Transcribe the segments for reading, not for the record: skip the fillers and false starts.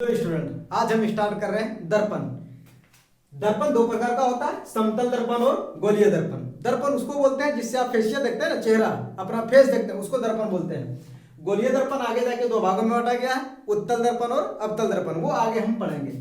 तो स्टूडेंट आज हम स्टार्ट कर रहे हैं दर्पण। दर्पण दो प्रकार का होता है, समतल दर्पण और गोलीय दर्पण। दर्पण उसको बोलते हैं जिससे आप फेसिया देखते हैं ना, चेहरा अपना फेस देखते हैं, उसको दर्पण बोलते हैं। गोलीय दर्पण आगे जाके दो भागों में बांटा गया है, उत्तल दर्पण और अवतल दर्पण, वो आगे हम पढ़ेंगे।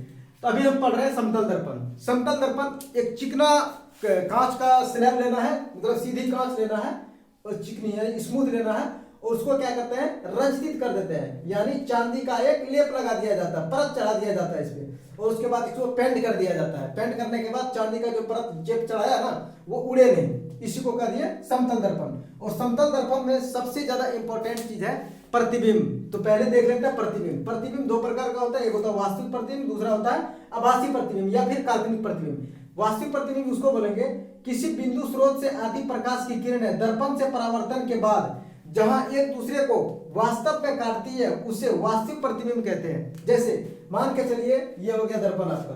तो अभी हम पढ़ रहे हैं समतल दर्पण। समतल दर्पण एक चिकना कांच का स्लैब लेना है, मतलब सीधी कांच लेना है और चिकनी है स्मूथ लेना है, और उसको क्या करते हैं, रंजित कर देते हैं, यानी चांदी का एक लेप लगा दिया जाता है, परत चढ़ा दिया जाता है इस पे, और उसके बाद इसको पेंट कर दिया जाता है। पेंट करने के बाद चांदी का जो परत जेब चढ़ाया ना, वो उड़े नहीं, इसी को कह दिए समतल दर्पण। और समतल दर्पण में सबसे ज्यादा इंपॉर्टेंट चीज है प्रतिबिंब। तो पहले देख लेते हैं प्रतिबिंब। प्रतिबिंब दो प्रकार का होता है, एक होता है वास्तविक प्रतिबिंब, दूसरा होता है आभासी प्रतिबिंब या फिर काल्पनिक प्रतिबिंब। वास्तविक प्रतिबिंब उसको बोलेंगे किसी बिंदु स्रोत से आती प्रकाश की किरणें दर्पण से परावर्तन के बाद जहां एक दूसरे को वास्तव में काटती है, उसे वास्तविक प्रतिबिंब कहते हैं। जैसे मान के चलिए ये हो गया दर्पण आपका,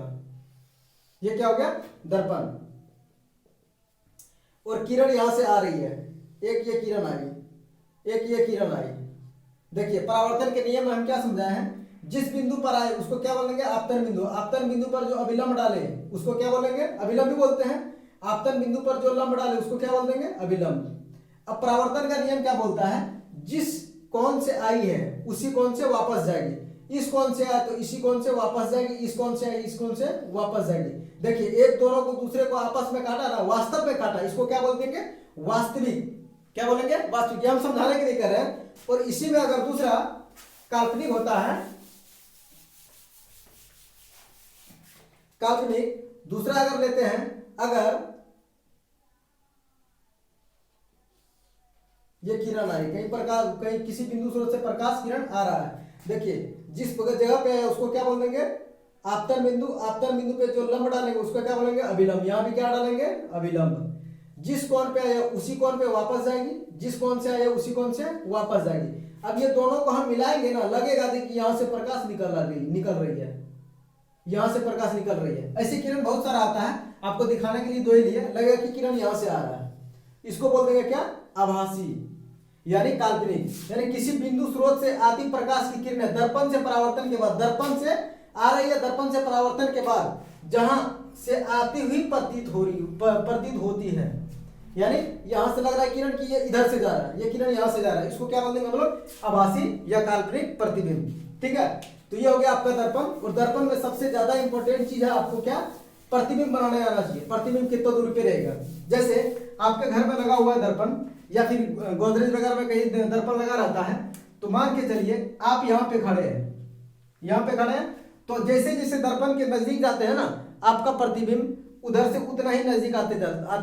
ये क्या हो गया दर्पण, और किरण यहां से आ रही है, एक ये किरण आई, एक ये किरण आई। देखिए परावर्तन के नियम में हम क्या समझाए हैं, जिस बिंदु पर आए उसको क्या बोलेंगे, आपतन बिंदु। आपतन बिंदु पर जो अभिलंब डाले उसको क्या बोलेंगे, अभिलंब भी बोलते हैं। आपतन बिंदु पर जो लंब डाले उसको क्या बोल देंगे, अभिलंब। अब परावर्तन का नियम क्या बोलता है, जिस कोण से आई है उसी कोण से वापस जाएगी। इस कोण से आए तो इसी कोण से वापस जाएगी, इस कोण से आई इस कोण से वापस जाएगी। देखिए एक दोनों को दूसरे को आपस में काटा ना, वास्तव में काटा, इसको क्या बोल देंगे, वास्तविक। क्या बोलेंगे, वास्तविक। हम समझाने के लिए कह रहे हैं। और इसी में अगर दूसरा काल्पनिक होता है, काल्पनिक दूसरा अगर लेते हैं, अगर ये किरण आई, कहीं प्रकाश, कहीं किसी बिंदु स्रोत से प्रकाश किरण आ रहा है, देखिए जिस जगह पे है उसको क्या बोल देंगे, आपतन बिंदु। आपतन बिंदु पे जो लंब डालेंगे उसको क्या बोलेंगे, अभिलंब। यहां भी क्या डालेंगे, अभिलंब। जिस कोण पे आया उसी कोण पे वापस जाएगी, जिस कोण से आया उसी कोण से वापस जाएगी। अब ये दोनों को हम मिलाएंगे ना, लगेगा कि यहां से प्रकाश निकल रही है, यहां से प्रकाश निकल रही है। ऐसे किरण बहुत सारा आता है, आपको दिखाने के लिए दो ही लिए, लगेगा कि किरण यहां से आ रहा है, इसको बोल देंगे क्या, आभासी यानी काल्पनिक। यानी किसी बिंदु स्रोत से आती प्रकाश की किरणें दर्पण से परावर्तन के बाद, दर्पण से आ रही है, दर्पण से परावर्तन के बाद जहां से आती हुई प्रतीत होती है, यानी यहां से लग रहा है किरण की ये इधर से जा रहा है, ये किरण यहां से जा रहा है, इसको क्या बोलते हैं हम लोग, आभासी या काल्पनिक प्रतिबिंब। ठीक है, तो ये हो गया आपका दर्पण। और दर्पण में सबसे ज्यादा इंपॉर्टेंट चीज है आपको क्या, प्रतिबिंब बनाने आना चाहिए। प्रतिबिंब कितना दूर पे रहेगा, जैसे आपके घर में लगा हुआ है दर्पण, या फिर गोदरेज वगैरह में कहीं दर्पण लगा रहता है, तो मान के चलिए आप यहाँ पे खड़े हैं, यहाँ पे खड़े हैं, तो जैसे जैसे दर्पण के नजदीक जाते हैं ना, आपका प्रतिबिंब उधर से उतना ही नजदीक आते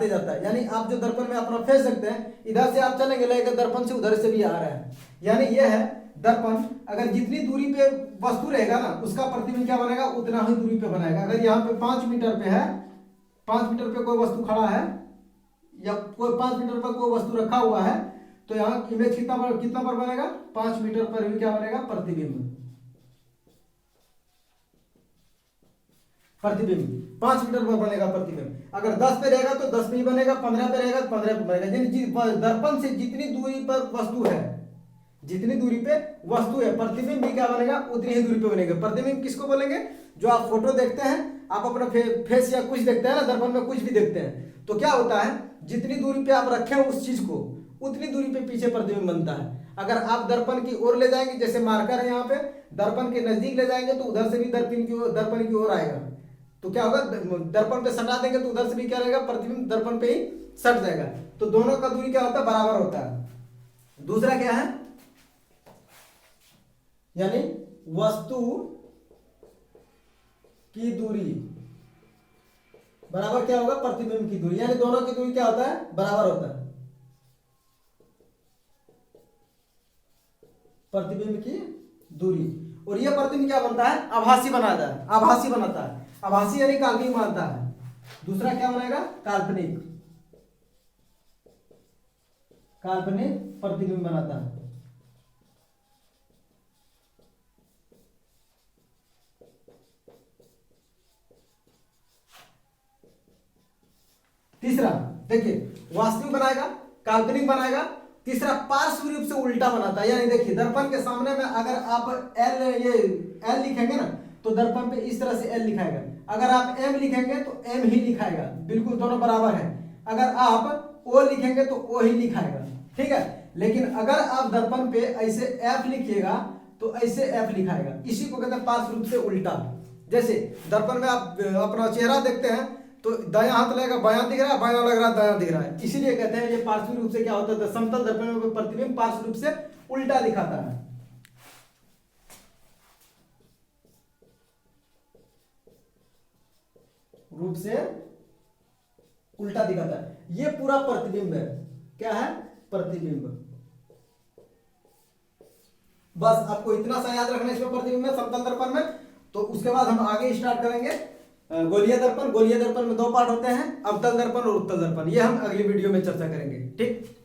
जाता है। यानी आप जो दर्पण में अपना फेस देखते हैं, इधर से आप चलेंगे लगेगा दर्पण से उधर से भी आ रहा है। यानी यह है दर्पण, अगर जितनी दूरी पे वस्तु रहेगा ना, उसका प्रतिबिंब क्या बनेगा, उतना ही दूरी पे बनाएगा। अगर यहाँ पे 5 मीटर पे है, 5 मीटर पे कोई वस्तु खड़ा है, या कोई 5 मीटर पर कोई वस्तु रखा हुआ है, तो यहाँ इमेज कितना पर बनेगा, 5 मीटर पर भी क्या बनेगा, प्रतिबिंब। प्रतिबिंब 5 मीटर पर बनेगा प्रतिबिंब। अगर 10 पे रहेगा तो 10 पे ही बनेगा, 15 पे रहेगा तो 15 पे बनेगा। यानी दर्पण से जितनी दूरी पर वस्तु है, जितनी दूरी पे वस्तु है, प्रतिबिंब भी क्या बनेगा, उतनी ही दूरी पे बनेगा। प्रतिबिंब किसको बोलेंगे, जो आप फोटो देखते हैं, आप अपना फेस या कुछ देखते हैं ना, दर्पण में कुछ भी देखते हैं, तो क्या होता है, जितनी दूरी पे आप रखे हो उस चीज को, उतनी दूरी पे पीछे प्रतिबिंब बनता है। अगर आप दर्पण की ओर ले जाएंगे, जैसे मार्कर है यहाँ पे, दर्पण के नजदीक ले जाएंगे तो उधर से भी दर्पण की ओर आएगा, तो क्या होगा, दर्पण पे सटा देंगे तो उधर से भी क्या रहेगा, प्रतिबिंब दर्पण पे ही सट जाएगा। तो दोनों का दूरी क्या होता है, बराबर होता है। दूसरा क्या है, यानी वस्तु की दूरी बराबर क्या होगा, प्रतिबिंब की दूरी, यानी दोनों की दूरी क्या होता है, बराबर होता है, प्रतिबिंब की दूरी। और यह प्रतिबिंब क्या बनता है, आभासी बनाता है, आभासी बनाता है। आभासी यानी काल्पनिक मानता है। दूसरा क्या बनेगा, काल्पनिक, काल्पनिक प्रतिबिंब बनाता है। तीसरा देखिए, वास्तविक बनाएगा, काल्पनिक बनाएगा। तीसरा पार्श्व रूप से उल्टा बनाता है, यानी देखिए दर्पण के सामने में अगर आप एल लिखेंगे ना, तो दर्पण पे इस तरह से एल लिखाएगा। अगर आप एम लिखेंगे तो एम ही लिखाएगा, बिल्कुल दोनों बराबर है। अगर आप ओ लिखेंगे तो ओ ही लिखाएगा, ठीक है। लेकिन अगर आप दर्पण पे ऐसे एफ लिखिएगा तो ऐसे एफ लिखाएगा। इसी को कहते हैं पार्श्व रूप से उल्टा। जैसे दर्पण में आप अपना चेहरा देखते हैं तो दायां हाथ लगेगा बायां दिख रहा है, बायां लग रहा है दायां दिख रहा है, इसीलिए कहते हैं ये पार्श्व रूप से क्या होता है, समतल दर्पण में प्रतिबिंब पार्श्व रूप से उल्टा दिखाता है। रूप से उल्टा दिखाता है। ये पूरा प्रतिबिंब है, क्या है, प्रतिबिंब। बस आपको इतना सा याद रखना है इसमें प्रतिबिंब में, समतल दर्पण में। तो उसके बाद हम आगे स्टार्ट करेंगे गोलीय दर्पण। गोलीय दर्पण में दो पार्ट होते हैं, अवतल दर्पण और उत्तल दर्पण। ये हम अगली वीडियो में चर्चा करेंगे, ठीक।